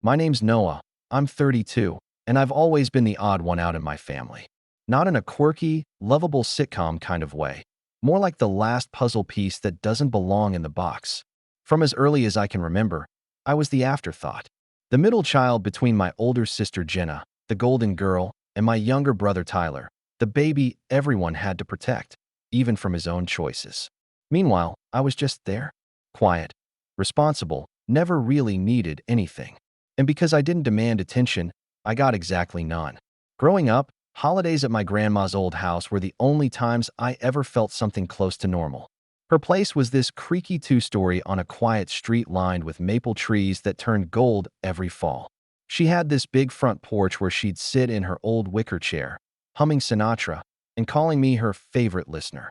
My name's Noah. I'm 32, and I've always been the odd one out in my family. Not in a quirky, lovable sitcom kind of way. More like the last puzzle piece that doesn't belong in the box. From as early as I can remember, I was the afterthought. The middle child between my older sister Jenna, the golden girl, and my younger brother Tyler, the baby everyone had to protect, even from his own choices. Meanwhile, I was just there, quiet, responsible, never really needed anything. And because I didn't demand attention, I got exactly none. Growing up, holidays at my grandma's old house were the only times I ever felt something close to normal. Her place was this creaky two-story on a quiet street lined with maple trees that turned gold every fall. She had this big front porch where she'd sit in her old wicker chair, humming Sinatra and calling me her favorite listener.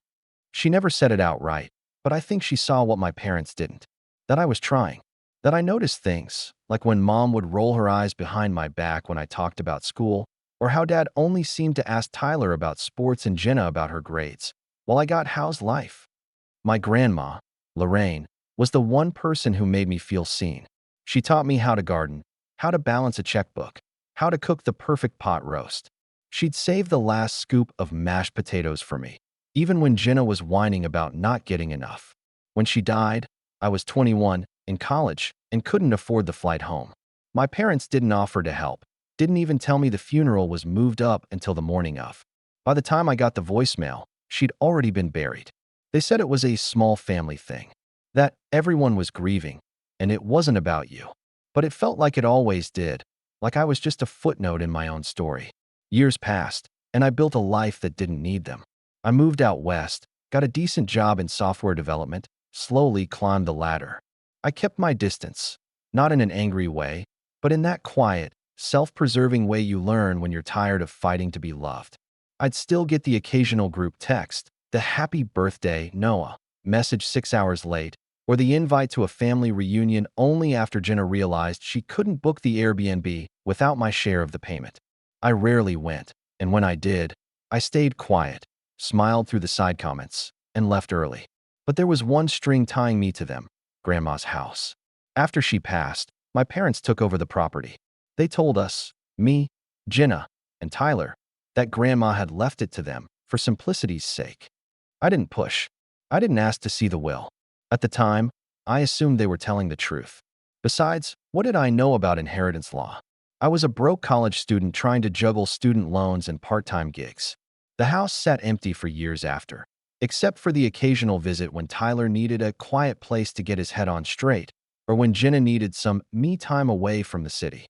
She never said it outright, but I think she saw what my parents didn't. That I was trying. That I noticed things, like when Mom would roll her eyes behind my back when I talked about school, or how Dad only seemed to ask Tyler about sports and Jenna about her grades, while I got how's life. My grandma, Lorraine, was the one person who made me feel seen. She taught me how to garden, how to balance a checkbook, how to cook the perfect pot roast. She'd save the last scoop of mashed potatoes for me, even when Jenna was whining about not getting enough. When she died, I was 21, in college, and couldn't afford the flight home. My parents didn't offer to help, didn't even tell me the funeral was moved up until the morning of. By the time I got the voicemail, she'd already been buried. They said it was a small family thing, that everyone was grieving, and it wasn't about you. But it felt like it always did, like I was just a footnote in my own story. Years passed, and I built a life that didn't need them. I moved out west, got a decent job in software development, slowly climbed the ladder. I kept my distance, not in an angry way, but in that quiet, self-preserving way you learn when you're tired of fighting to be loved. I'd still get the occasional group text, the happy birthday, Noah, message 6 hours late, or the invite to a family reunion only after Jenna realized she couldn't book the Airbnb without my share of the payment. I rarely went, and when I did, I stayed quiet, smiled through the side comments, and left early. But there was one string tying me to them, Grandma's house. After she passed, my parents took over the property. They told us, me, Jenna, and Tyler, that Grandma had left it to them for simplicity's sake. I didn't push. I didn't ask to see the will. At the time, I assumed they were telling the truth. Besides, what did I know about inheritance law? I was a broke college student trying to juggle student loans and part-time gigs. The house sat empty for years after, except for the occasional visit when Tyler needed a quiet place to get his head on straight, or when Jenna needed some me time away from the city.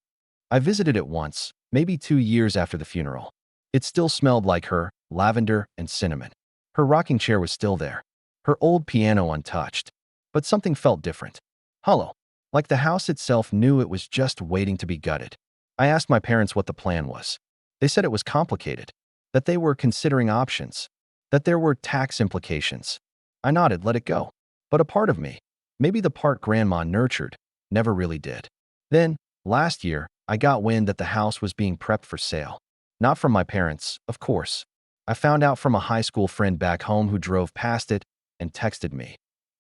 I visited it once, maybe 2 years after the funeral. It still smelled like her, lavender and cinnamon. Her rocking chair was still there, her old piano untouched. But something felt different. Hollow. Like the house itself knew it was just waiting to be gutted. I asked my parents what the plan was. They said it was complicated, that they were considering options, that there were tax implications. I nodded, let it go. But a part of me, maybe the part Grandma nurtured, never really did. Then, last year, I got wind that the house was being prepped for sale. Not from my parents, of course. I found out from a high school friend back home who drove past it and texted me.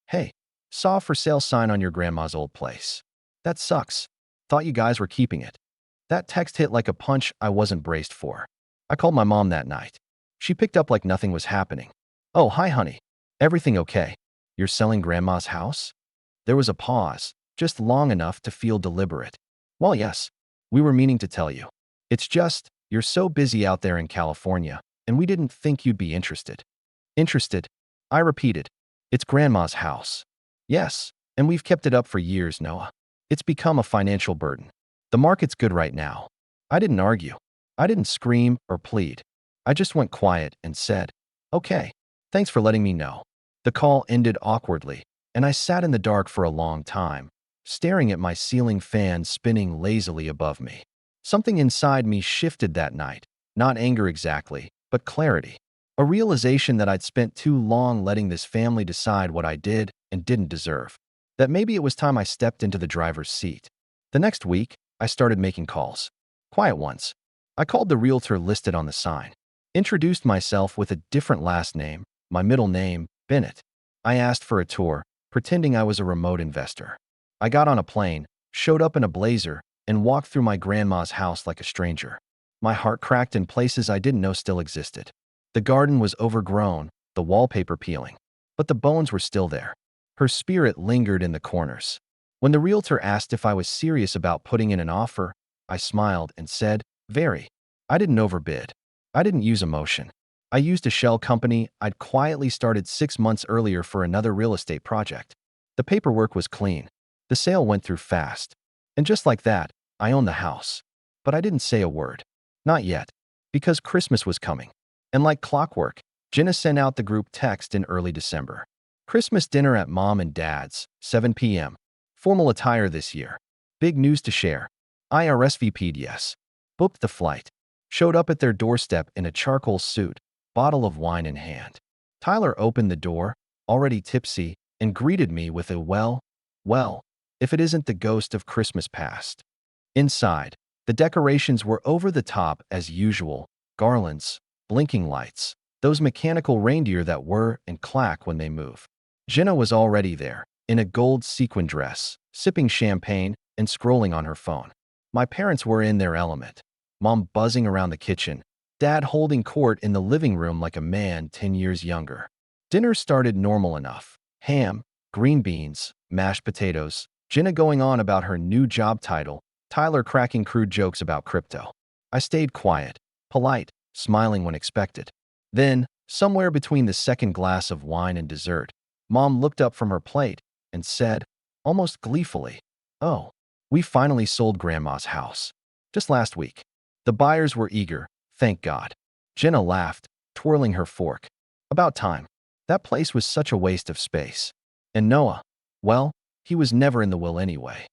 Hey, saw a for sale sign on your grandma's old place. That sucks. Thought you guys were keeping it. That text hit like a punch I wasn't braced for. I called my mom that night. She picked up like nothing was happening. Oh, hi, honey. Everything okay? You're selling Grandma's house? There was a pause, just long enough to feel deliberate. Well, yes, we were meaning to tell you. It's just, you're so busy out there in California, and we didn't think you'd be interested. Interested? I repeated. It's Grandma's house. Yes, and we've kept it up for years, Noah. It's become a financial burden. The market's good right now. I didn't argue. I didn't scream or plead. I just went quiet and said, okay, thanks for letting me know. The call ended awkwardly, and I sat in the dark for a long time, staring at my ceiling fan spinning lazily above me. Something inside me shifted that night, not anger exactly, but clarity. A realization that I'd spent too long letting this family decide what I did and didn't deserve. That maybe it was time I stepped into the driver's seat. The next week, I started making calls. Quiet ones. I called the realtor listed on the sign. Introduced myself with a different last name, my middle name, Bennett. I asked for a tour, pretending I was a remote investor. I got on a plane, showed up in a blazer, and walked through my grandma's house like a stranger. My heart cracked in places I didn't know still existed. The garden was overgrown, the wallpaper peeling, but the bones were still there. Her spirit lingered in the corners. When the realtor asked if I was serious about putting in an offer, I smiled and said, "Very." I didn't overbid. I didn't use emotion. I used a shell company I'd quietly started 6 months earlier for another real estate project. The paperwork was clean. The sale went through fast. And just like that, I owned the house. But I didn't say a word. Not yet. Because Christmas was coming. And like clockwork, Jenna sent out the group text in early December. Christmas dinner at Mom and Dad's, 7 p.m. Formal attire this year. Big news to share. I RSVP'd yes. Booked the flight. Showed up at their doorstep in a charcoal suit, bottle of wine in hand. Tyler opened the door, already tipsy, and greeted me with a well, if it isn't the ghost of Christmas past. Inside, the decorations were over the top as usual, garlands, blinking lights, those mechanical reindeer that whir and clack when they move. Jenna was already there, in a gold sequin dress, sipping champagne and scrolling on her phone. My parents were in their element. Mom buzzing around the kitchen, Dad holding court in the living room like a man 10 years younger. Dinner started normal enough. Ham, green beans, mashed potatoes, Jenna going on about her new job title, Tyler cracking crude jokes about crypto. I stayed quiet, polite, smiling when expected. Then, somewhere between the second glass of wine and dessert, Mom looked up from her plate and said, almost gleefully, "Oh, we finally sold Grandma's house. Just last week." The buyers were eager, thank God. Jenna laughed, twirling her fork. About time. That place was such a waste of space. And Noah, well, he was never in the will anyway.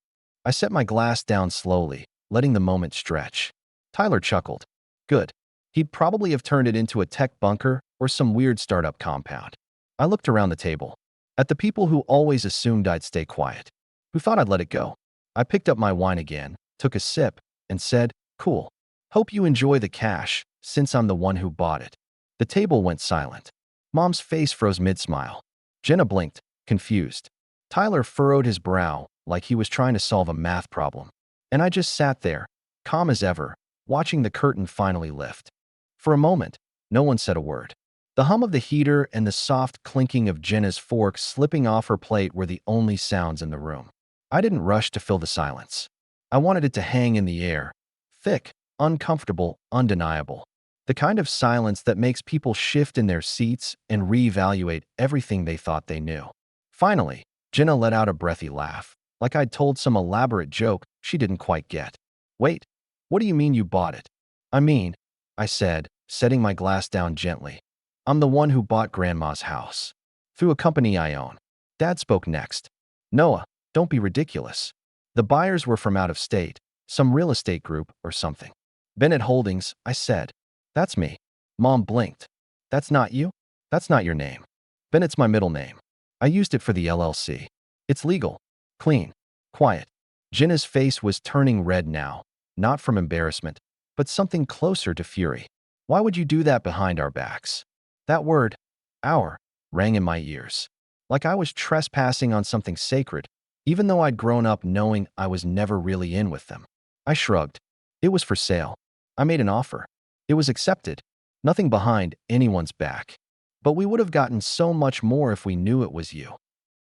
I set my glass down slowly, letting the moment stretch. Tyler chuckled. Good. He'd probably have turned it into a tech bunker or some weird startup compound. I looked around the table. At the people who always assumed I'd stay quiet. Who thought I'd let it go. I picked up my wine again, took a sip, and said, "Cool. Hope you enjoy the cash, since I'm the one who bought it." The table went silent. Mom's face froze mid-smile. Jenna blinked, confused. Tyler furrowed his brow like he was trying to solve a math problem. And I just sat there, calm as ever, watching the curtain finally lift. For a moment, no one said a word. The hum of the heater and the soft clinking of Jenna's fork slipping off her plate were the only sounds in the room. I didn't rush to fill the silence. I wanted it to hang in the air, thick, uncomfortable, undeniable. The kind of silence that makes people shift in their seats and reevaluate everything they thought they knew. Finally, Jenna let out a breathy laugh, like I'd told some elaborate joke she didn't quite get. "Wait, what do you mean you bought it?" "I mean," I said, setting my glass down gently, "I'm the one who bought Grandma's house. Through a company I own." Dad spoke next. "Noah, don't be ridiculous. The buyers were from out of state, some real estate group or something." "Bennett Holdings," I said. "That's me." Mom blinked. "That's not you? That's not your name." "Bennett's my middle name. I used it for the LLC. It's legal, clean, quiet." Jenna's face was turning red now, not from embarrassment, but something closer to fury. "Why would you do that behind our backs?" That word, our, rang in my ears. Like I was trespassing on something sacred, even though I'd grown up knowing I was never really in with them. I shrugged. It was for sale. I made an offer. It was accepted. Nothing behind anyone's back. But we would have gotten so much more if we knew it was you.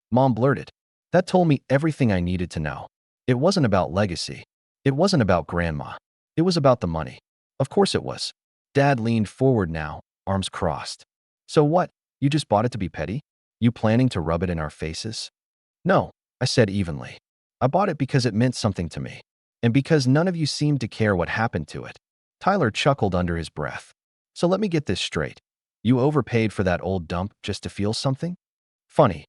Mom blurted. That told me everything I needed to know. It wasn't about legacy. It wasn't about Grandma. It was about the money. Of course it was. Dad leaned forward now, arms crossed. "So what? You just bought it to be petty? You planning to rub it in our faces?" "No," I said evenly. "I bought it because it meant something to me. And because none of you seemed to care what happened to it." Tyler chuckled under his breath. "So let me get this straight. You overpaid for that old dump just to feel something?" "Funny,"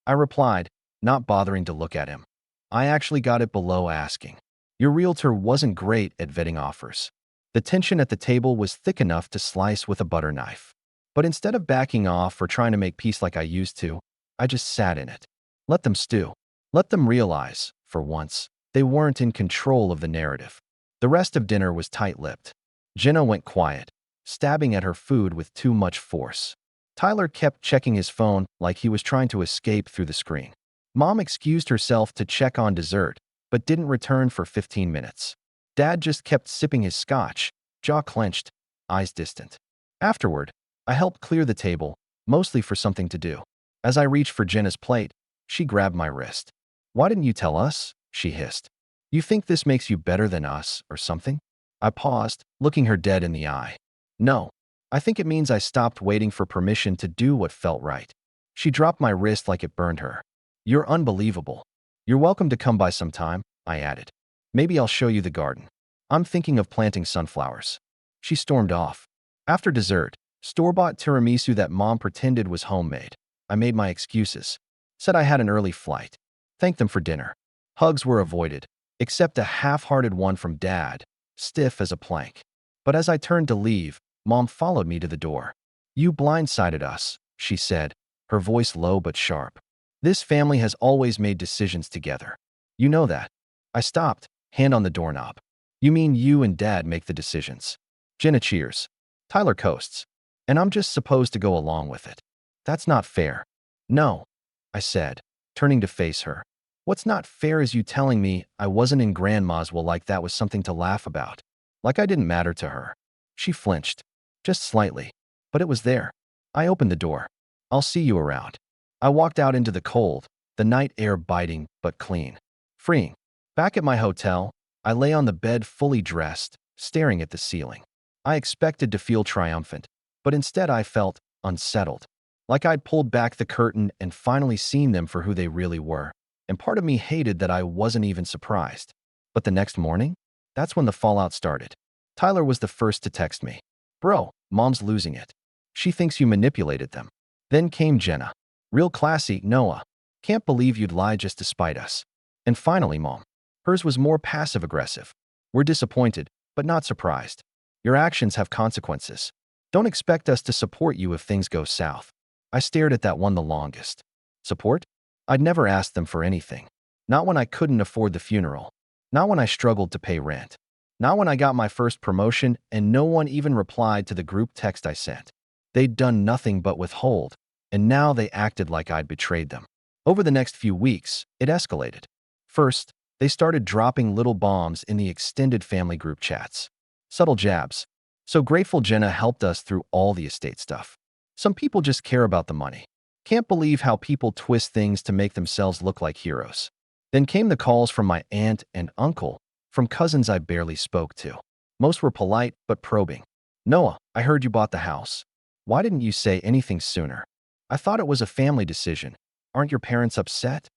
I replied, not bothering to look at him. "I actually got it below asking. Your realtor wasn't great at vetting offers." The tension at the table was thick enough to slice with a butter knife. But instead of backing off or trying to make peace like I used to, I just sat in it. Let them stew. Let them realize, for once, they weren't in control of the narrative. The rest of dinner was tight-lipped. Jenna went quiet, stabbing at her food with too much force. Tyler kept checking his phone like he was trying to escape through the screen. Mom excused herself to check on dessert, but didn't return for 15 minutes. Dad just kept sipping his scotch, jaw clenched, eyes distant. Afterward, I helped clear the table, mostly for something to do. As I reached for Jenna's plate, she grabbed my wrist. "Why didn't you tell us?" she hissed. "You think this makes you better than us, or something?" I paused, looking her dead in the eye. "No. I think it means I stopped waiting for permission to do what felt right." She dropped my wrist like it burned her. "You're unbelievable. You're welcome to come by sometime," I added. "Maybe I'll show you the garden. I'm thinking of planting sunflowers." She stormed off. After dessert, store-bought tiramisu that Mom pretended was homemade. I made my excuses. Said I had an early flight. Thanked them for dinner. Hugs were avoided, except a half-hearted one from Dad, stiff as a plank. But as I turned to leave, Mom followed me to the door. "You blindsided us," she said, her voice low but sharp. "This family has always made decisions together. You know that." I stopped, hand on the doorknob. "You mean you and Dad make the decisions?" Jenna cheers. Tyler coasts. "And I'm just supposed to go along with it. That's not fair." "No," I said, turning to face her. "What's not fair is you telling me I wasn't in Grandma's will like that was something to laugh about. Like I didn't matter to her." She flinched. Just slightly. But it was there. I opened the door. "I'll see you around." I walked out into the cold, the night air biting but clean. Freeing. Back at my hotel, I lay on the bed fully dressed, staring at the ceiling. I expected to feel triumphant, but instead I felt unsettled. Like I'd pulled back the curtain and finally seen them for who they really were. And part of me hated that I wasn't even surprised. But the next morning, that's when the fallout started. Tyler was the first to text me. "Bro, Mom's losing it. She thinks you manipulated them." Then came Jenna. "Real classy, Noah. Can't believe you'd lie just to spite us." And finally, Mom. Hers was more passive-aggressive. "We're disappointed, but not surprised. Your actions have consequences. Don't expect us to support you if things go south." I stared at that one the longest. Support? I'd never asked them for anything. Not when I couldn't afford the funeral. Not when I struggled to pay rent. Not when I got my first promotion and no one even replied to the group text I sent. They'd done nothing but withhold, and now they acted like I'd betrayed them. Over the next few weeks, it escalated. First, they started dropping little bombs in the extended family group chats. Subtle jabs. "So grateful Jenna helped us through all the estate stuff. Some people just care about the money. Can't believe how people twist things to make themselves look like heroes." Then came the calls from my aunt and uncle, from cousins I barely spoke to. Most were polite but probing. "Noah, I heard you bought the house. Why didn't you say anything sooner? I thought it was a family decision. Aren't your parents upset?"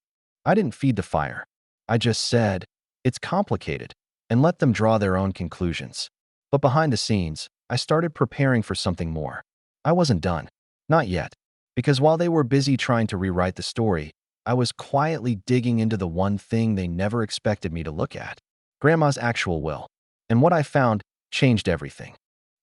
I didn't feed the fire. I just said, "It's complicated," and let them draw their own conclusions. But behind the scenes, I started preparing for something more. I wasn't done. Not yet. Because while they were busy trying to rewrite the story, I was quietly digging into the one thing they never expected me to look at. Grandma's actual will. And what I found changed everything.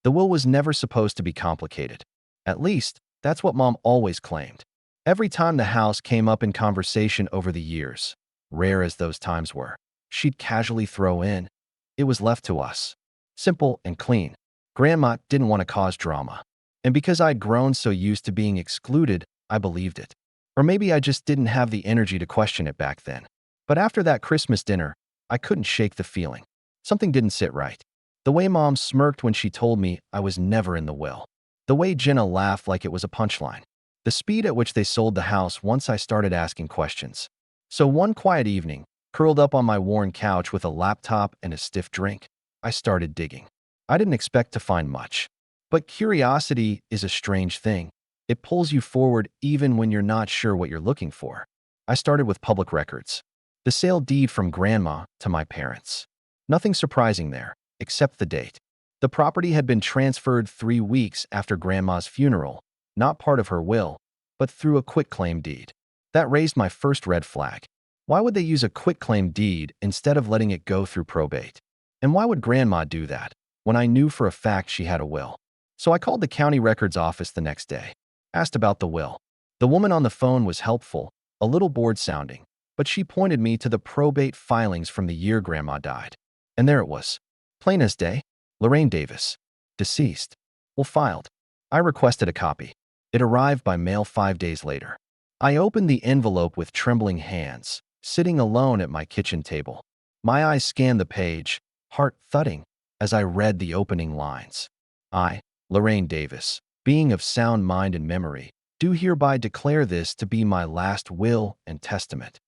The will was never supposed to be complicated. At least, that's what Mom always claimed. Every time the house came up in conversation over the years, rare as those times were, she'd casually throw in, "It was left to us." Simple and clean. Grandma didn't want to cause drama. And because I'd grown so used to being excluded, I believed it. Or maybe I just didn't have the energy to question it back then. But after that Christmas dinner, I couldn't shake the feeling. Something didn't sit right. The way Mom smirked when she told me I was never in the will. The way Jenna laughed like it was a punchline. The speed at which they sold the house once I started asking questions. So one quiet evening, curled up on my worn couch with a laptop and a stiff drink, I started digging. I didn't expect to find much. But curiosity is a strange thing. It pulls you forward even when you're not sure what you're looking for. I started with public records. The sale deed from Grandma to my parents. Nothing surprising there, except the date. The property had been transferred 3 weeks after Grandma's funeral, not part of her will, but through a quitclaim deed. That raised my first red flag. Why would they use a quitclaim deed instead of letting it go through probate? And why would Grandma do that, when I knew for a fact she had a will? So I called the county records office the next day. Asked about the will. The woman on the phone was helpful, a little bored sounding, but she pointed me to the probate filings from the year Grandma died. And there it was. Plain as day. Lorraine Davis. Deceased. Well, filed. I requested a copy. It arrived by mail 5 days later. I opened the envelope with trembling hands, sitting alone at my kitchen table. My eyes scanned the page, heart thudding, as I read the opening lines. I, Lorraine Davis, being of sound mind and memory, do hereby declare this to be my last will and testament.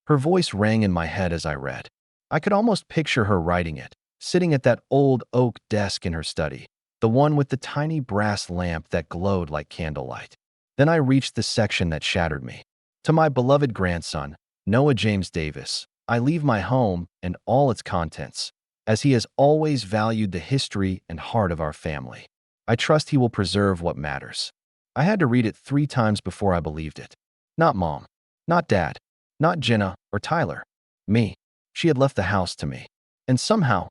Her voice rang in my head as I read. I could almost picture her writing it, sitting at that old oak desk in her study, the one with the tiny brass lamp that glowed like candlelight. Then I reached the section that shattered me. To my beloved grandson, Noah James Davis, I leave my home and all its contents, as he has always valued the history and heart of our family. I trust he will preserve what matters. I had to read it 3 times before I believed it. Not Mom, not Dad, not Jenna or Tyler. Me. She had left the house to me. And somehow,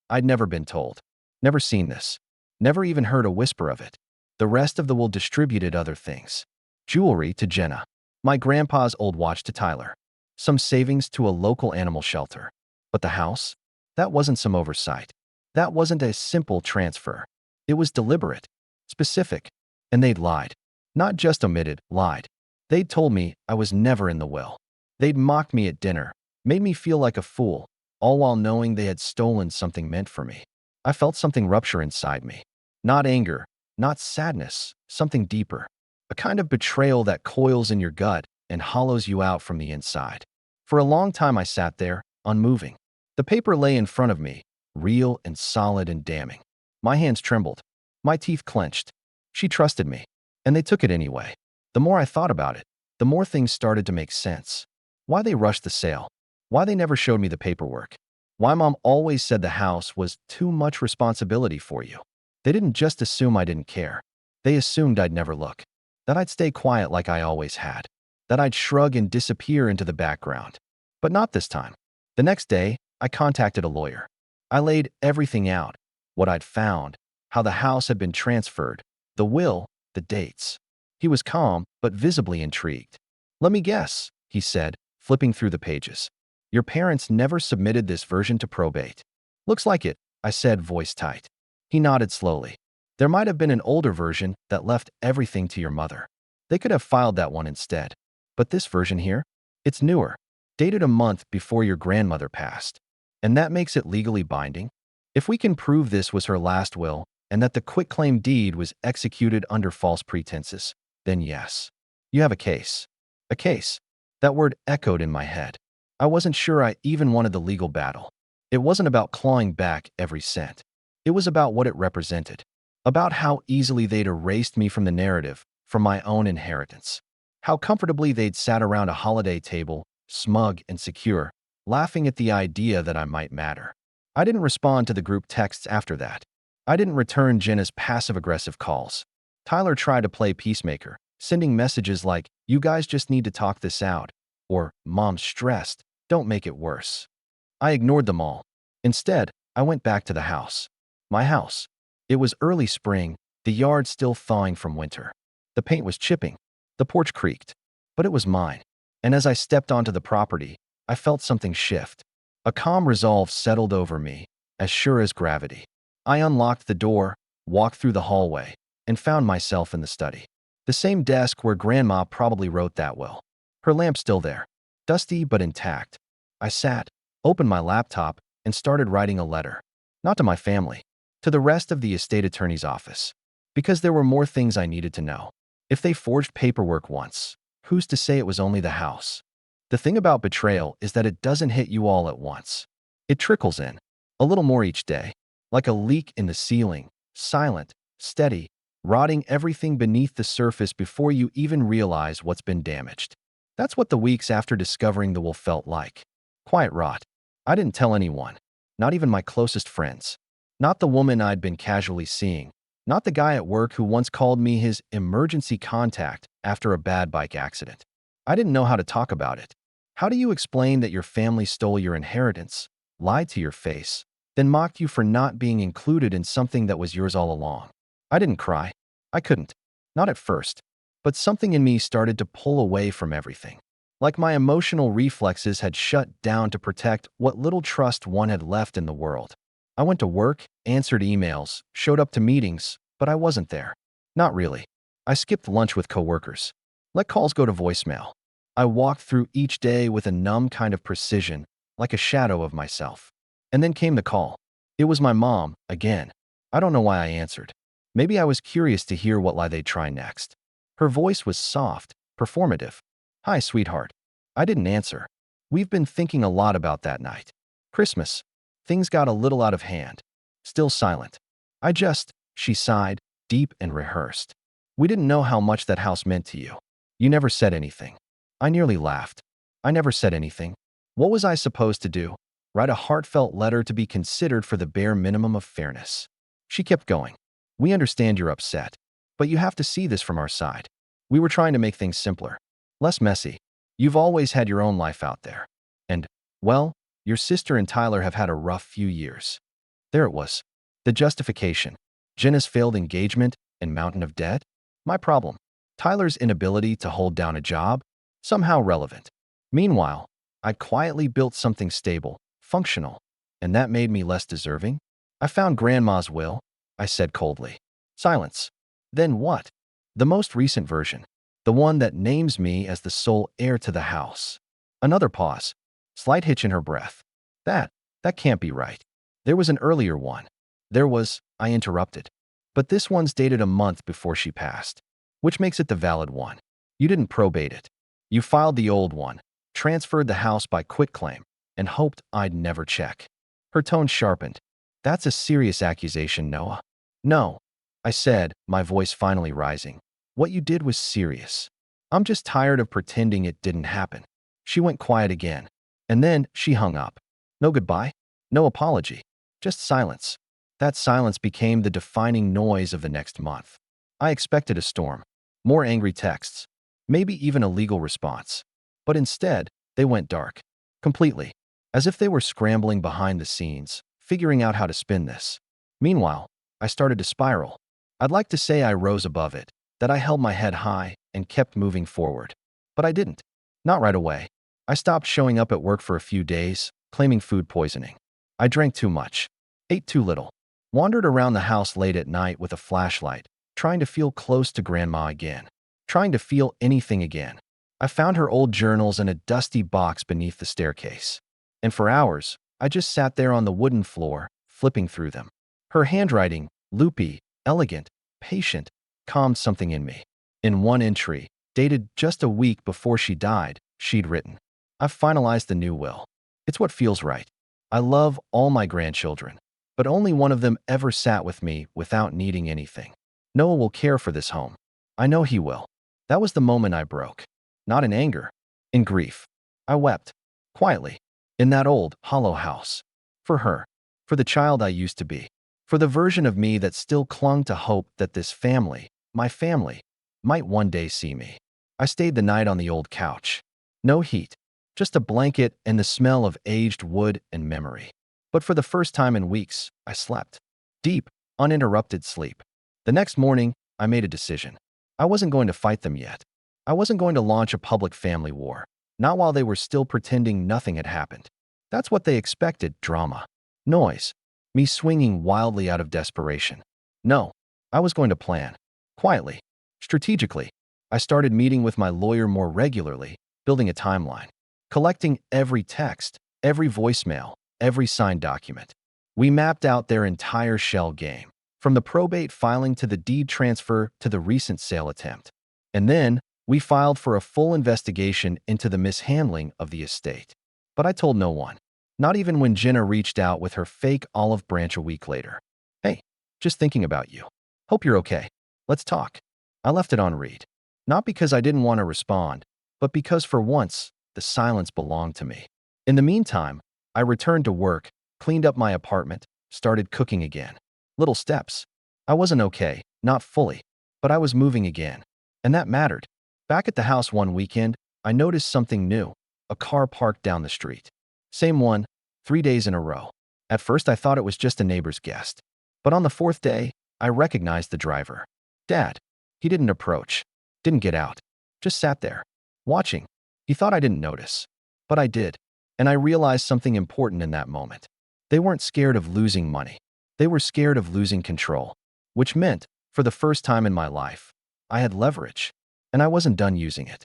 I'd never been told. Never seen this. Never even heard a whisper of it. The rest of the will distributed other things. Jewelry to Jenna. My grandpa's old watch to Tyler. Some savings to a local animal shelter. But the house? That wasn't some oversight. That wasn't a simple transfer. It was deliberate, specific, and they'd lied. Not just omitted, lied. They'd told me I was never in the will. They'd mocked me at dinner, made me feel like a fool, all while knowing they had stolen something meant for me. I felt something rupture inside me. Not anger, not sadness, something deeper. A kind of betrayal that coils in your gut and hollows you out from the inside. For a long time I sat there, unmoving. The paper lay in front of me, real and solid and damning. My hands trembled. My teeth clenched. She trusted me, and they took it anyway. The more I thought about it, the more things started to make sense. Why they rushed the sale. Why they never showed me the paperwork. Why Mom always said the house was too much responsibility for you. They didn't just assume I didn't care. They assumed I'd never look. That I'd stay quiet like I always had. That I'd shrug and disappear into the background. But not this time. The next day, I contacted a lawyer. I laid everything out. What I'd found, how the house had been transferred, the will, the dates. He was calm, but visibly intrigued. "Let me guess," he said, flipping through the pages. "Your parents never submitted this version to probate." "Looks like it," I said, voice tight. He nodded slowly. "There might have been an older version that left everything to your mother. They could have filed that one instead. But this version here? It's newer, dated a month before your grandmother passed. And that makes it legally binding? If we can prove this was her last will and that the quitclaim deed was executed under false pretenses, then yes, you have a case." A case. That word echoed in my head. I wasn't sure I even wanted the legal battle. It wasn't about clawing back every cent. It was about what it represented. About how easily they'd erased me from the narrative, from my own inheritance. How comfortably they'd sat around a holiday table, smug and secure, laughing at the idea that I might matter. I didn't respond to the group texts after that. I didn't return Jenna's passive-aggressive calls. Tyler tried to play peacemaker, sending messages like, "You guys just need to talk this out," or "Mom's stressed, don't make it worse." I ignored them all. Instead, I went back to the house. My house. It was early spring, the yard still thawing from winter. The paint was chipping. The porch creaked. But it was mine. And as I stepped onto the property, I felt something shift. A calm resolve settled over me, as sure as gravity. I unlocked the door, walked through the hallway, and found myself in the study. The same desk where Grandma probably wrote that will. Her lamp still there, dusty but intact. I sat, opened my laptop, and started writing a letter. Not to my family, to the rest of the estate attorney's office. Because there were more things I needed to know. If they forged paperwork once, who's to say it was only the house? The thing about betrayal is that it doesn't hit you all at once. It trickles in, a little more each day, like a leak in the ceiling, silent, steady, rotting everything beneath the surface before you even realize what's been damaged. That's what the weeks after discovering the will felt like. Quiet rot. I didn't tell anyone, not even my closest friends. Not the woman I'd been casually seeing, not the guy at work who once called me his emergency contact after a bad bike accident. I didn't know how to talk about it. How do you explain that your family stole your inheritance, lied to your face, then mocked you for not being included in something that was yours all along? I didn't cry. I couldn't. Not at first. But something in me started to pull away from everything. Like my emotional reflexes had shut down to protect what little trust one had left in the world. I went to work, answered emails, showed up to meetings, but I wasn't there. Not really. I skipped lunch with coworkers. Let calls go to voicemail. I walked through each day with a numb kind of precision, like a shadow of myself. And then came the call. It was my mom, again. I don't know why I answered. Maybe I was curious to hear what lie they'd try next. Her voice was soft, performative. "Hi, sweetheart." I didn't answer. We've been thinking a lot about that night. Christmas. Things got a little out of hand. Still silent. She sighed, deep and rehearsed. "We didn't know how much that house meant to you. You never said anything." I nearly laughed. I never said anything. What was I supposed to do? Write a heartfelt letter to be considered for the bare minimum of fairness? She kept going. "We understand you're upset, but you have to see this from our side. We were trying to make things simpler, less messy. You've always had your own life out there. And, well, your sister and Tyler have had a rough few years." There it was. The justification. Jenna's failed engagement and mountain of debt? My problem. Tyler's inability to hold down a job? Somehow relevant. Meanwhile, I'd quietly built something stable, functional, and that made me less deserving? "I found Grandma's will," I said coldly. Silence. "Then what?" "The most recent version. The one that names me as the sole heir to the house." Another pause. Slight hitch in her breath. That can't be right. There was an earlier one." I interrupted. "But this one's dated a month before she passed, which makes it the valid one. You didn't probate it. You filed the old one, transferred the house by quitclaim, and hoped I'd never check." Her tone sharpened. "That's a serious accusation, Noah." "No," I said, my voice finally rising. "What you did was serious. I'm just tired of pretending it didn't happen." She went quiet again. And then she hung up. No goodbye, no apology, just silence. That silence became the defining noise of the next month. I expected a storm, more angry texts, maybe even a legal response. But instead, they went dark. Completely. As if they were scrambling behind the scenes, figuring out how to spin this. Meanwhile, I started to spiral. I'd like to say I rose above it, that I held my head high and kept moving forward. But I didn't. Not right away. I stopped showing up at work for a few days, claiming food poisoning. I drank too much, ate too little, wandered around the house late at night with a flashlight, trying to feel close to Grandma again, trying to feel anything again. I found her old journals in a dusty box beneath the staircase. And for hours, I just sat there on the wooden floor, flipping through them. Her handwriting, loopy, elegant, patient, calmed something in me. In one entry, dated just a week before she died, she'd written, "I've finalized the new will. It's what feels right. I love all my grandchildren, but only one of them ever sat with me without needing anything. Noah will care for this home. I know he will." That was the moment I broke. Not in anger, in grief. I wept, quietly, in that old, hollow house. For her, for the child I used to be, for the version of me that still clung to hope that this family, my family, might one day see me. I stayed the night on the old couch. No heat, just a blanket and the smell of aged wood and memory. But for the first time in weeks, I slept. Deep, uninterrupted sleep. The next morning, I made a decision. I wasn't going to fight them yet. I wasn't going to launch a public family war, not while they were still pretending nothing had happened. That's what they expected, drama. Noise. Me swinging wildly out of desperation. No, I was going to plan. Quietly. Strategically. I started meeting with my lawyer more regularly, building a timeline. Collecting every text, every voicemail, every signed document. We mapped out their entire shell game, from the probate filing to the deed transfer to the recent sale attempt. And then, we filed for a full investigation into the mishandling of the estate. But I told no one. Not even when Jenna reached out with her fake olive branch a week later. "Hey, just thinking about you. Hope you're okay. Let's talk." I left it on read. Not because I didn't want to respond, but because for once, the silence belonged to me. In the meantime, I returned to work, cleaned up my apartment, started cooking again. Little steps. I wasn't okay, not fully, but I was moving again. And that mattered. Back at the house one weekend, I noticed something new. A car parked down the street. Same one, 3 days in a row. At first I thought it was just a neighbor's guest. But on the fourth day, I recognized the driver. Dad. He didn't approach. Didn't get out. Just sat there. Watching. He thought I didn't notice. But I did. And I realized something important in that moment. They weren't scared of losing money. They were scared of losing control. Which meant, for the first time in my life, I had leverage. And I wasn't done using it.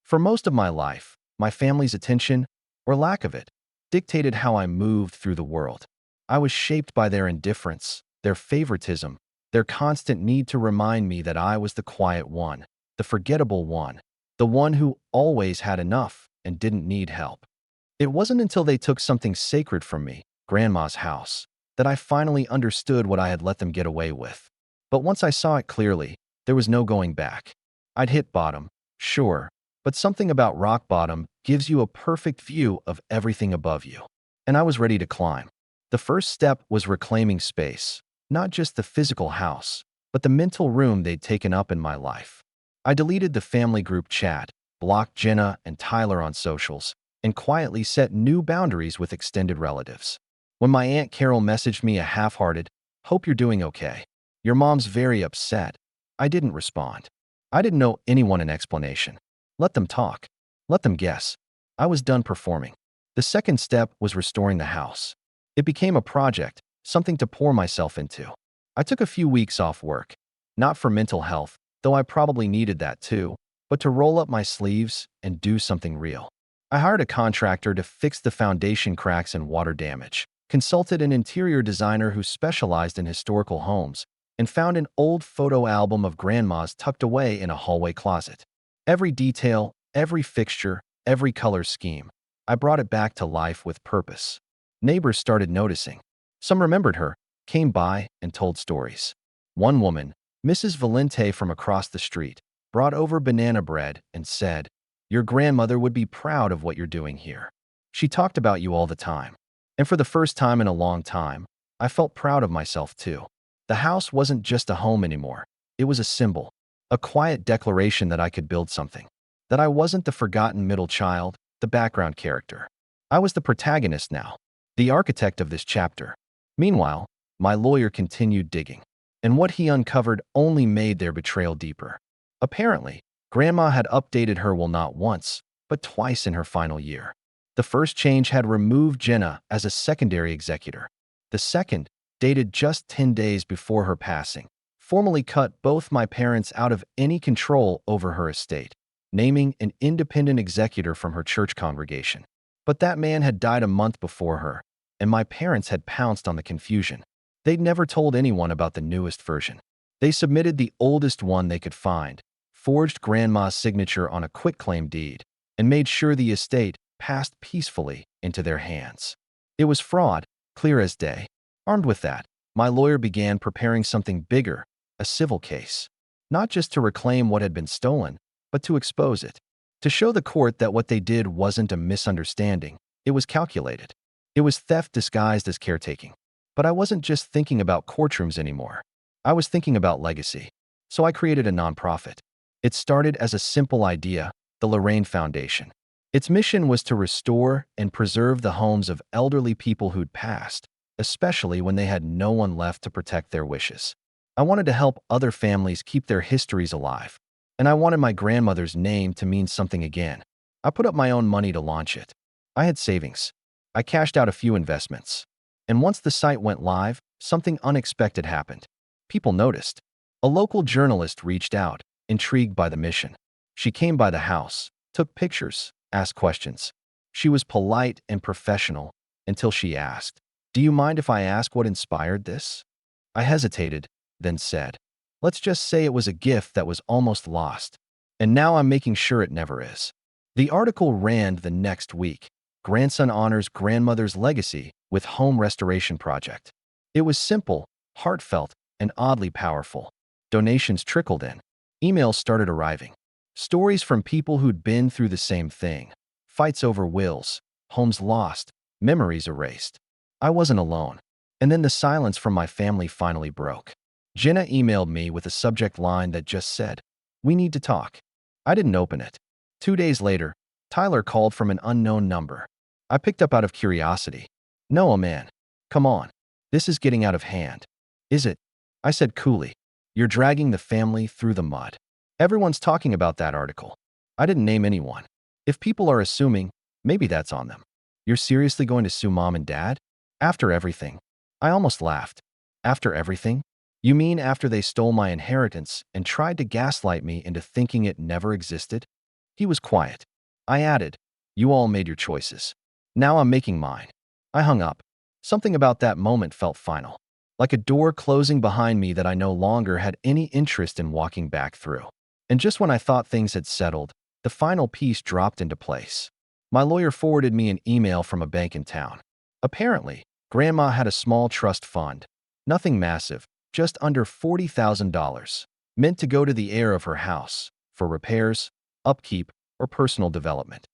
For most of my life, my family's attention, or lack of it, dictated how I moved through the world. I was shaped by their indifference, their favoritism, their constant need to remind me that I was the quiet one, the forgettable one, the one who always had enough and didn't need help. It wasn't until they took something sacred from me, Grandma's house, that I finally understood what I had let them get away with. But once I saw it clearly, there was no going back. I'd hit bottom, sure, but something about rock bottom gives you a perfect view of everything above you. And I was ready to climb. The first step was reclaiming space, not just the physical house, but the mental room they'd taken up in my life. I deleted the family group chat, blocked Jenna and Tyler on socials, and quietly set new boundaries with extended relatives. When my Aunt Carol messaged me a half-hearted, "Hope you're doing okay. Your mom's very upset," I didn't respond. I didn't owe anyone an explanation. Let them talk. Let them guess. I was done performing. The second step was restoring the house. It became a project, something to pour myself into. I took a few weeks off work, not for mental health, though I probably needed that too, but to roll up my sleeves and do something real. I hired a contractor to fix the foundation cracks and water damage, consulted an interior designer who specialized in historical homes, and found an old photo album of Grandma's tucked away in a hallway closet. Every detail, every fixture, every color scheme, I brought it back to life with purpose. Neighbors started noticing. Some remembered her, came by, and told stories. One woman, Mrs. Valente from across the street, brought over banana bread and said, "Your grandmother would be proud of what you're doing here. She talked about you all the time." And for the first time in a long time, I felt proud of myself too. The house wasn't just a home anymore. It was a symbol, a quiet declaration that I could build something, that I wasn't the forgotten middle child, the background character. I was the protagonist now, the architect of this chapter. Meanwhile, my lawyer continued digging, and what he uncovered only made their betrayal deeper. Apparently, Grandma had updated her will not once, but twice in her final year. The first change had removed Jenna as a secondary executor. The second, dated just 10 days before her passing, formally cut both my parents out of any control over her estate, naming an independent executor from her church congregation. But that man had died a month before her, and my parents had pounced on the confusion. They'd never told anyone about the newest version. They submitted the oldest one they could find, forged Grandma's signature on a quitclaim deed, and made sure the estate passed peacefully into their hands. It was fraud, clear as day. Armed with that, my lawyer began preparing something bigger, a civil case. Not just to reclaim what had been stolen, but to expose it. To show the court that what they did wasn't a misunderstanding, it was calculated. It was theft disguised as caretaking. But I wasn't just thinking about courtrooms anymore. I was thinking about legacy. So I created a nonprofit. It started as a simple idea, the Lorraine Foundation. Its mission was to restore and preserve the homes of elderly people who'd passed, especially when they had no one left to protect their wishes. I wanted to help other families keep their histories alive, and I wanted my grandmother's name to mean something again. I put up my own money to launch it. I had savings. I cashed out a few investments. And once the site went live, something unexpected happened. People noticed. A local journalist reached out, intrigued by the mission. She came by the house, took pictures, asked questions. She was polite and professional until she asked, "Do you mind if I ask what inspired this?" I hesitated, then said, "Let's just say it was a gift that was almost lost, and now I'm making sure it never is." The article ran the next week. Grandson honors grandmother's legacy with home restoration project. It was simple, heartfelt, and oddly powerful. Donations trickled in. Emails started arriving. Stories from people who'd been through the same thing. Fights over wills, homes lost, memories erased. I wasn't alone. And then the silence from my family finally broke. Jenna emailed me with a subject line that just said, "We need to talk." I didn't open it. 2 days later, Tyler called from an unknown number. I picked up out of curiosity. "No, man. Come on. This is getting out of hand." "Is it?" I said coolly. "You're dragging the family through the mud. Everyone's talking about that article." I didn't name anyone. If people are assuming, maybe that's on them. "You're seriously going to sue mom and dad? After everything?" I almost laughed. "After everything? You mean after they stole my inheritance and tried to gaslight me into thinking it never existed?" He was quiet. I added, "You all made your choices. Now I'm making mine. I hung up. Something about that moment felt final, like a door closing behind me that I no longer had any interest in walking back through. And just when I thought things had settled, the final piece dropped into place. My lawyer forwarded me an email from a bank in town. Apparently, Grandma had a small trust fund, nothing massive, just under $40,000, meant to go to the heir of her house for repairs, upkeep, or personal development.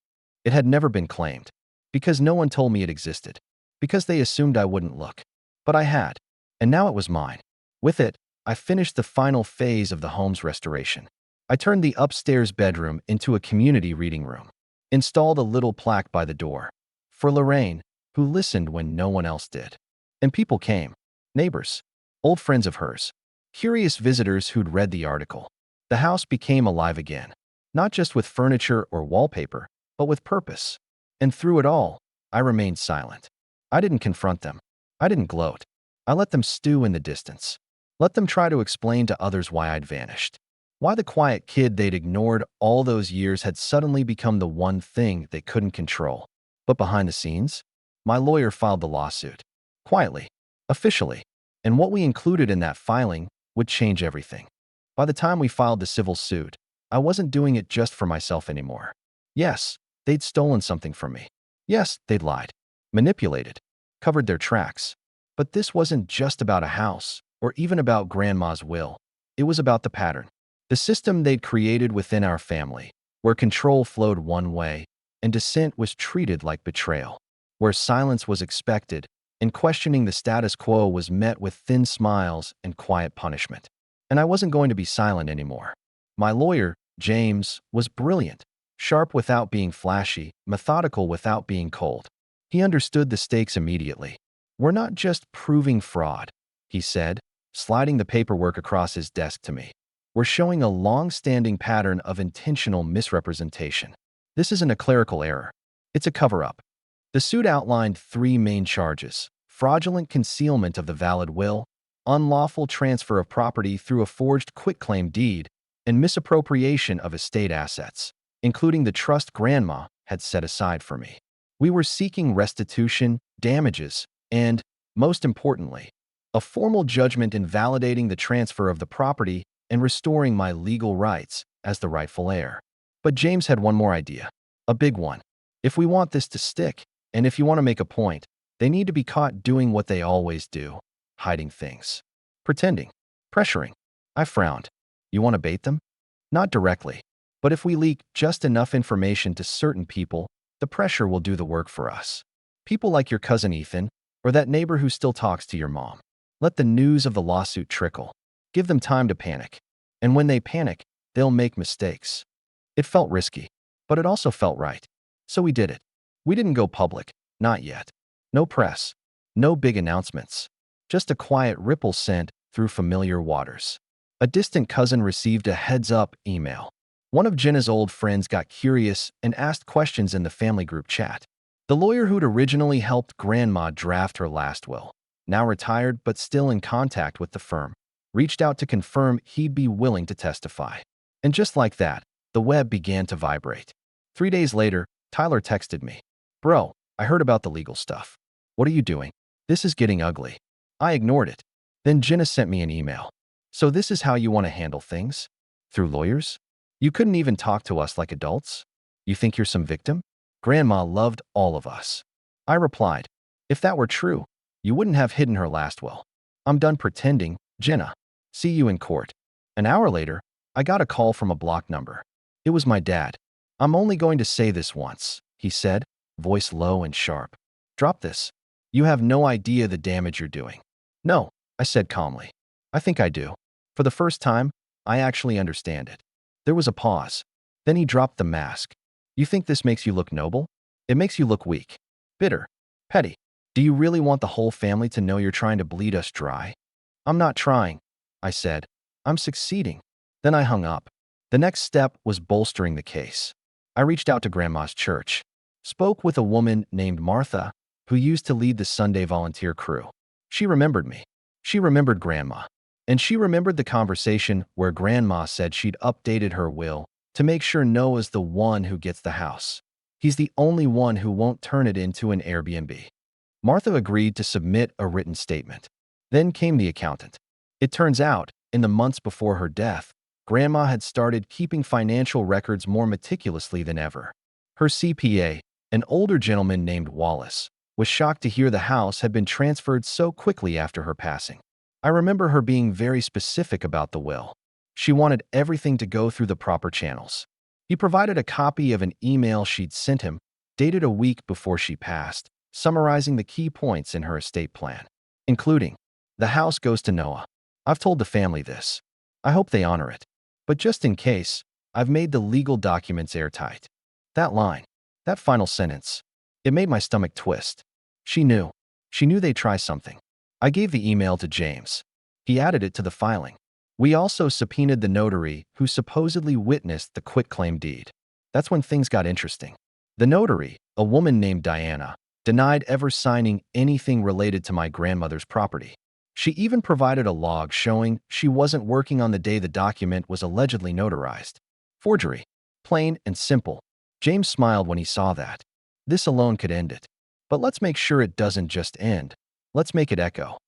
It had never been claimed, because no one told me it existed, because they assumed I wouldn't look. But I had, and now it was mine. With it, I finished the final phase of the home's restoration. I turned the upstairs bedroom into a community reading room, installed a little plaque by the door for Lorraine, who listened when no one else did. And people came, neighbors, old friends of hers, curious visitors who'd read the article. The house became alive again, not just with furniture or wallpaper, but with purpose. And through it all, I remained silent. I didn't confront them. I didn't gloat. I let them stew in the distance. Let them try to explain to others why I'd vanished. Why the quiet kid they'd ignored all those years had suddenly become the one thing they couldn't control. But behind the scenes, my lawyer filed the lawsuit. Quietly, officially. And what we included in that filing would change everything. By the time we filed the civil suit, I wasn't doing it just for myself anymore. Yes, they'd stolen something from me. Yes, they'd lied, manipulated, covered their tracks. But this wasn't just about a house, or even about Grandma's will. It was about the pattern. The system they'd created within our family, where control flowed one way and dissent was treated like betrayal, where silence was expected and questioning the status quo was met with thin smiles and quiet punishment. And I wasn't going to be silent anymore. My lawyer, James, was brilliant, sharp without being flashy, methodical without being cold. He understood the stakes immediately. We're not just proving fraud, he said, sliding the paperwork across his desk to me. We're showing a long-standing pattern of intentional misrepresentation. This isn't a clerical error. It's a cover-up. The suit outlined 3 main charges: fraudulent concealment of the valid will, unlawful transfer of property through a forged quitclaim deed, and misappropriation of estate assets, including the trust Grandma had set aside for me. We were seeking restitution, damages, and, most importantly, a formal judgment invalidating the transfer of the property and restoring my legal rights as the rightful heir. But James had one more idea, a big one. If we want this to stick, and if you want to make a point, they need to be caught doing what they always do, hiding things, pretending, pressuring. I frowned. You want to bait them? Not directly, but if we leak just enough information to certain people, the pressure will do the work for us. People like your cousin Ethan, or that neighbor who still talks to your mom. Let the news of the lawsuit trickle. Give them time to panic. And when they panic, they'll make mistakes. It felt risky, but it also felt right. So we did it. We didn't go public, not yet. No press, no big announcements. Just a quiet ripple sent through familiar waters. A distant cousin received a heads-up email. One of Jenna's old friends got curious and asked questions in the family group chat. The lawyer who'd originally helped Grandma draft her last will, now retired but still in contact with the firm, reached out to confirm he'd be willing to testify. And just like that, the web began to vibrate. 3 days later, Tyler texted me. Bro, I heard about the legal stuff. What are you doing? This is getting ugly. I ignored it. Then Jenna sent me an email. So this is how you want to handle things? Through lawyers? You couldn't even talk to us like adults? You think you're some victim? Grandma loved all of us. I replied, if that were true, you wouldn't have hidden her last will. I'm done pretending, Jenna. See you in court. An hour later, I got a call from a blocked number. It was my dad. I'm only going to say this once, he said, voice low and sharp. Drop this. You have no idea the damage you're doing. No, I said calmly. I think I do. For the first time, I actually understand it. There was a pause. Then he dropped the mask. You think this makes you look noble? It makes you look weak, bitter, petty. Do you really want the whole family to know you're trying to bleed us dry? I'm not trying, I said. I'm succeeding. Then I hung up. The next step was bolstering the case. I reached out to Grandma's church, spoke with a woman named Martha, who used to lead the Sunday volunteer crew. She remembered me. She remembered Grandma. And she remembered the conversation where Grandma said she'd updated her will to make sure Noah's the one who gets the house. He's the only one who won't turn it into an Airbnb. Martha agreed to submit a written statement. Then came the accountant. It turns out, in the months before her death, Grandma had started keeping financial records more meticulously than ever. Her CPA, an older gentleman named Wallace, was shocked to hear the house had been transferred so quickly after her passing. I remember her being very specific about the will. She wanted everything to go through the proper channels. He provided a copy of an email she'd sent him, dated a week before she passed, summarizing the key points in her estate plan, including, "The house goes to Noah. I've told the family this. I hope they honor it. But just in case, I've made the legal documents airtight." That line, that final sentence, it made my stomach twist. She knew. She knew they'd try something. I gave the email to James. He added it to the filing. We also subpoenaed the notary who supposedly witnessed the quitclaim deed. That's when things got interesting. The notary, a woman named Diana, denied ever signing anything related to my grandmother's property. She even provided a log showing she wasn't working on the day the document was allegedly notarized. Forgery. Plain and simple. James smiled when he saw that. This alone could end it. But let's make sure it doesn't just end. Let's make it echo.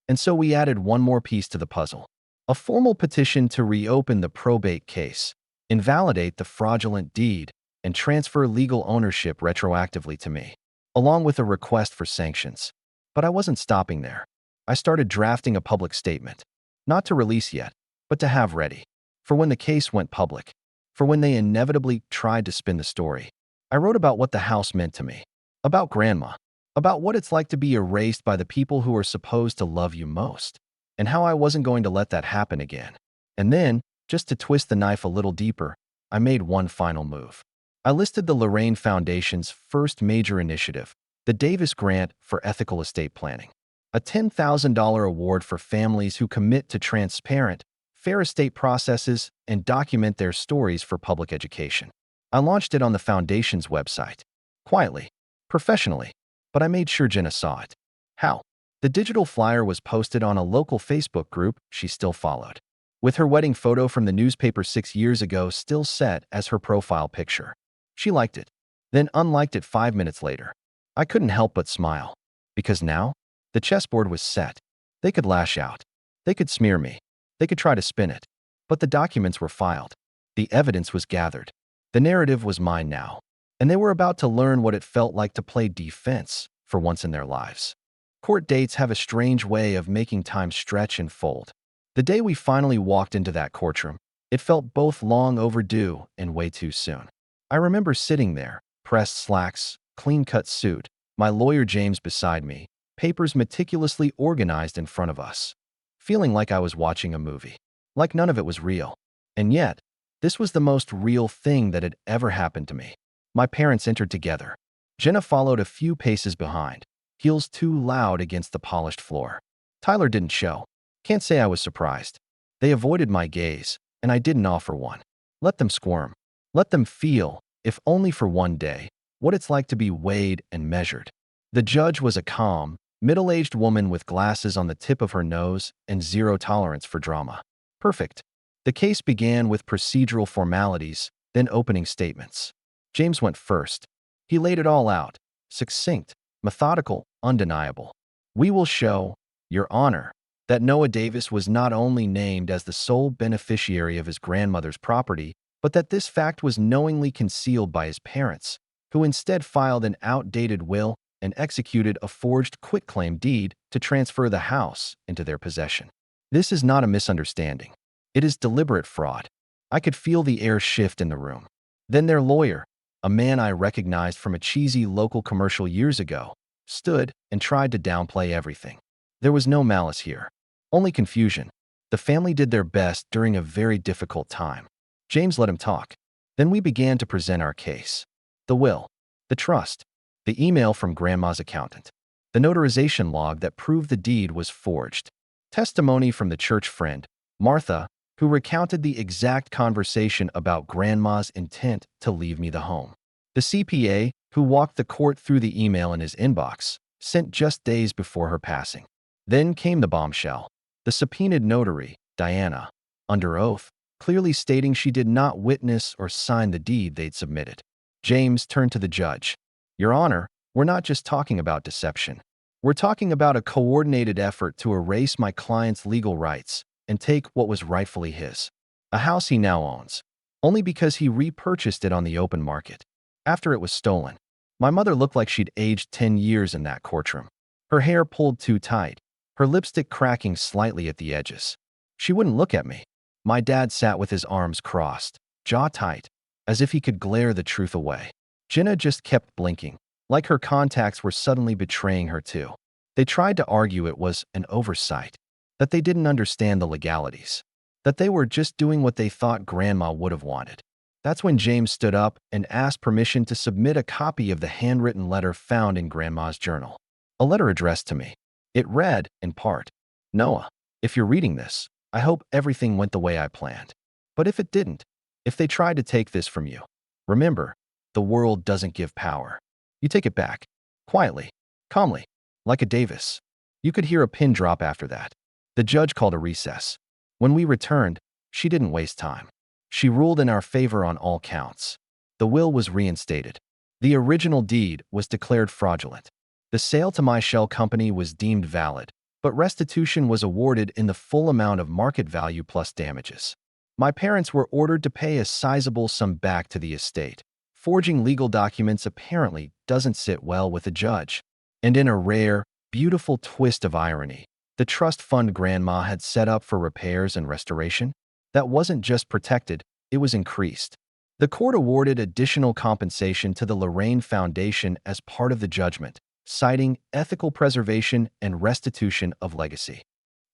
And so we added one more piece to the puzzle. A formal petition to reopen the probate case, invalidate the fraudulent deed, and transfer legal ownership retroactively to me, along with a request for sanctions. But I wasn't stopping there. I started drafting a public statement, not to release yet, but to have ready, for when the case went public, for when they inevitably tried to spin the story. I wrote about what the house meant to me, about Grandma, about what it's like to be erased by the people who are supposed to love you most, and how I wasn't going to let that happen again. And then, just to twist the knife a little deeper, I made one final move. I listed the Lorraine Foundation's first major initiative, the Davis Grant for Ethical Estate Planning, a $10,000 award for families who commit to transparent, fair estate processes and document their stories for public education. I launched it on the Foundation's website, quietly, professionally, but I made sure Jenna saw it. How? The digital flyer was posted on a local Facebook group she still followed, with her wedding photo from the newspaper 6 years ago still set as her profile picture. She liked it, then unliked it 5 minutes later. I couldn't help but smile, because now, the chessboard was set. They could lash out. They could smear me. They could try to spin it. But the documents were filed. The evidence was gathered. The narrative was mine now, and they were about to learn what it felt like to play defense for once in their lives. Court dates have a strange way of making time stretch and fold. The day we finally walked into that courtroom, it felt both long overdue and way too soon. I remember sitting there, pressed slacks, clean-cut suit, my lawyer James beside me, papers meticulously organized in front of us, feeling like I was watching a movie, like none of it was real. And yet, this was the most real thing that had ever happened to me. My parents entered together. Jenna followed a few paces behind, heels too loud against the polished floor. Tyler didn't show. Can't say I was surprised. They avoided my gaze, and I didn't offer one. Let them squirm. Let them feel, if only for one day, what it's like to be weighed and measured. The judge was a calm, middle-aged woman with glasses on the tip of her nose and zero tolerance for drama. Perfect. The case began with procedural formalities, then opening statements. James went first. He laid it all out, succinct, methodical, undeniable. We will show, Your Honor, that Noah Davis was not only named as the sole beneficiary of his grandmother's property, but that this fact was knowingly concealed by his parents, who instead filed an outdated will and executed a forged quitclaim deed to transfer the house into their possession. This is not a misunderstanding. It is deliberate fraud. I could feel the air shift in the room. Then their lawyer, a man I recognized from a cheesy local commercial years ago, stood and tried to downplay everything. There was no malice here, only confusion. The family did their best during a very difficult time. James let him talk. Then we began to present our case. The will, the trust, the email from Grandma's accountant, the notarization log that proved the deed was forged, testimony from the church friend, Martha, who recounted the exact conversation about Grandma's intent to leave me the home. The CPA, who walked the court through the email in his inbox, sent just days before her passing. Then came the bombshell. The subpoenaed notary, Diana, under oath, clearly stating she did not witness or sign the deed they'd submitted. James turned to the judge. Your Honor, we're not just talking about deception. We're talking about a coordinated effort to erase my client's legal rights and take what was rightfully his. A house he now owns, only because he repurchased it on the open market after it was stolen. My mother looked like she'd aged 10 years in that courtroom. Her hair pulled too tight, her lipstick cracking slightly at the edges. She wouldn't look at me. My dad sat with his arms crossed, jaw tight, as if he could glare the truth away. Jenna just kept blinking, like her contacts were suddenly betraying her too. They tried to argue it was an oversight, that they didn't understand the legalities, that they were just doing what they thought Grandma would have wanted. That's when James stood up and asked permission to submit a copy of the handwritten letter found in Grandma's journal. A letter addressed to me. It read, in part, Noah, if you're reading this, I hope everything went the way I planned. But if it didn't, if they tried to take this from you, remember, the world doesn't give power. You take it back, quietly, calmly, like a Davis. You could hear a pin drop after that. The judge called a recess. When we returned, she didn't waste time. She ruled in our favor on all counts. The will was reinstated. The original deed was declared fraudulent. The sale to my shell company was deemed valid, but restitution was awarded in the full amount of market value plus damages. My parents were ordered to pay a sizable sum back to the estate. Forging legal documents apparently doesn't sit well with a judge. And in a rare, beautiful twist of irony, the trust fund Grandma had set up for repairs and restoration, that wasn't just protected, it was increased. The court awarded additional compensation to the Lorraine Foundation as part of the judgment, citing ethical preservation and restitution of legacy.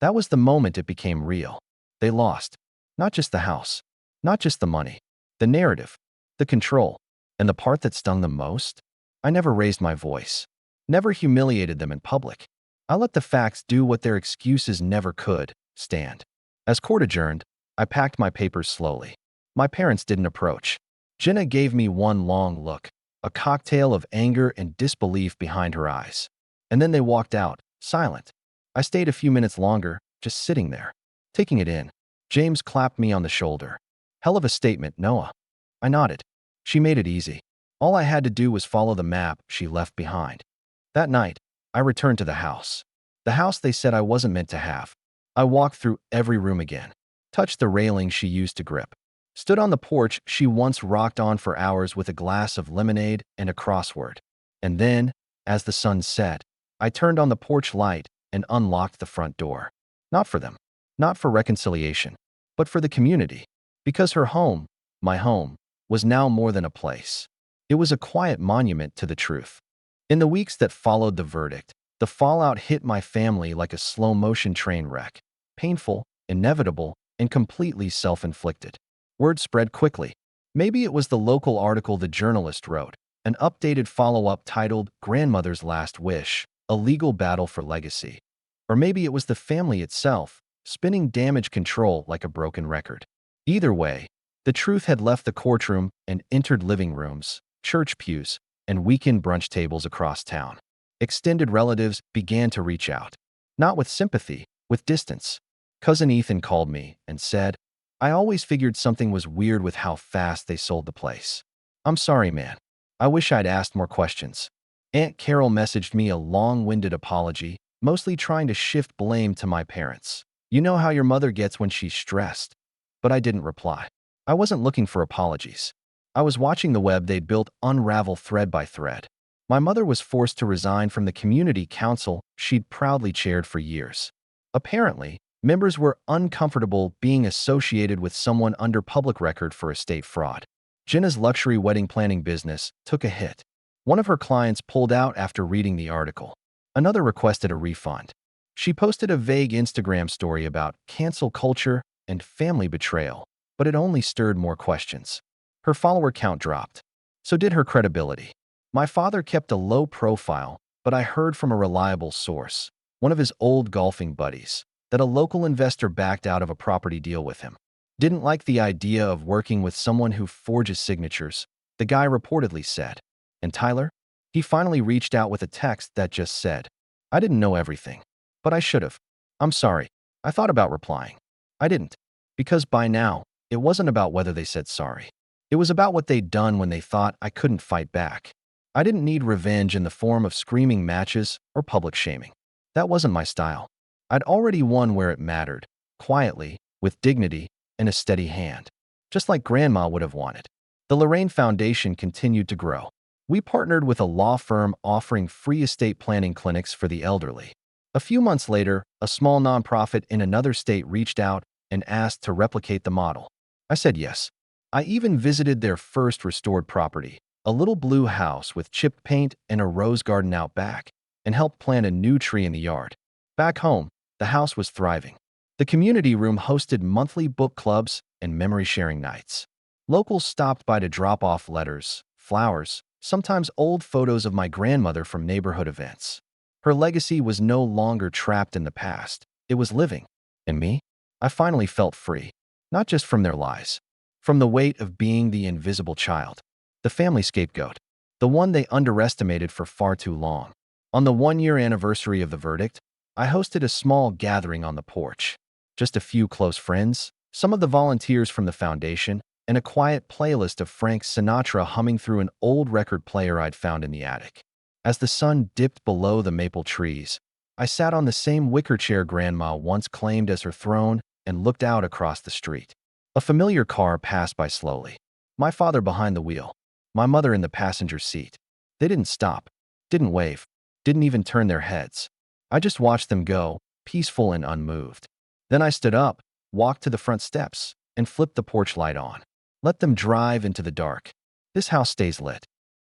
That was the moment it became real. They lost. Not just the house, not just the money, the narrative, the control, and the part that stung them most? I never raised my voice, never humiliated them in public. I let the facts do what their excuses never could, stand. As court adjourned, I packed my papers slowly. My parents didn't approach. Jenna gave me one long look, a cocktail of anger and disbelief behind her eyes. And then they walked out, silent. I stayed a few minutes longer, just sitting there, taking it in. James clapped me on the shoulder. Hell of a statement, Noah. I nodded. She made it easy. All I had to do was follow the map she left behind. That night, I returned to the house. The house they said I wasn't meant to have. I walked through every room again, touched the railing she used to grip, stood on the porch she once rocked on for hours with a glass of lemonade and a crossword. And then, as the sun set, I turned on the porch light and unlocked the front door. Not for them, not for reconciliation, but for the community. Because her home, my home, was now more than a place. It was a quiet monument to the truth. In the weeks that followed the verdict, the fallout hit my family like a slow-motion train wreck. Painful, inevitable, and completely self-inflicted. Word spread quickly. Maybe it was the local article the journalist wrote, an updated follow-up titled Grandmother's Last Wish, A Legal Battle for Legacy. Or maybe it was the family itself, spinning damage control like a broken record. Either way, the truth had left the courtroom and entered living rooms, church pews, and weekend brunch tables across town. Extended relatives began to reach out. Not with sympathy, with distance. Cousin Ethan called me and said, I always figured something was weird with how fast they sold the place. I'm sorry, man. I wish I'd asked more questions. Aunt Carol messaged me a long-winded apology, mostly trying to shift blame to my parents. You know how your mother gets when she's stressed. But I didn't reply. I wasn't looking for apologies. I was watching the web they'd built unravel thread by thread. My mother was forced to resign from the community council she'd proudly chaired for years. Apparently, members were uncomfortable being associated with someone under public record for estate fraud. Jenna's luxury wedding planning business took a hit. One of her clients pulled out after reading the article. Another requested a refund. She posted a vague Instagram story about cancel culture and family betrayal, but it only stirred more questions. Her follower count dropped. So did her credibility. My father kept a low profile, but I heard from a reliable source, one of his old golfing buddies, that a local investor backed out of a property deal with him. Didn't like the idea of working with someone who forges signatures, the guy reportedly said. And Tyler? He finally reached out with a text that just said, I didn't know everything, but I should have. I'm sorry. I thought about replying. I didn't. Because by now, it wasn't about whether they said sorry. It was about what they'd done when they thought I couldn't fight back. I didn't need revenge in the form of screaming matches or public shaming. That wasn't my style. I'd already won where it mattered, quietly, with dignity, and a steady hand. Just like Grandma would have wanted. The Lorraine Foundation continued to grow. We partnered with a law firm offering free estate planning clinics for the elderly. A few months later, a small nonprofit in another state reached out and asked to replicate the model. I said yes. I even visited their first restored property, a little blue house with chipped paint and a rose garden out back, and helped plant a new tree in the yard. Back home, the house was thriving. The community room hosted monthly book clubs and memory-sharing nights. Locals stopped by to drop off letters, flowers, sometimes old photos of my grandmother from neighborhood events. Her legacy was no longer trapped in the past. It was living. And me? I finally felt free. Not just from their lies. From the weight of being the invisible child. The family scapegoat. The one they underestimated for far too long. On the one-year anniversary of the verdict, I hosted a small gathering on the porch. Just a few close friends, some of the volunteers from the foundation, and a quiet playlist of Frank Sinatra humming through an old record player I'd found in the attic. As the sun dipped below the maple trees, I sat on the same wicker chair Grandma once claimed as her throne and looked out across the street. A familiar car passed by slowly. My father behind the wheel, my mother in the passenger seat. They didn't stop, didn't wave, didn't even turn their heads. I just watched them go, peaceful and unmoved. Then I stood up, walked to the front steps, and flipped the porch light on. Let them drive into the dark. This house stays lit.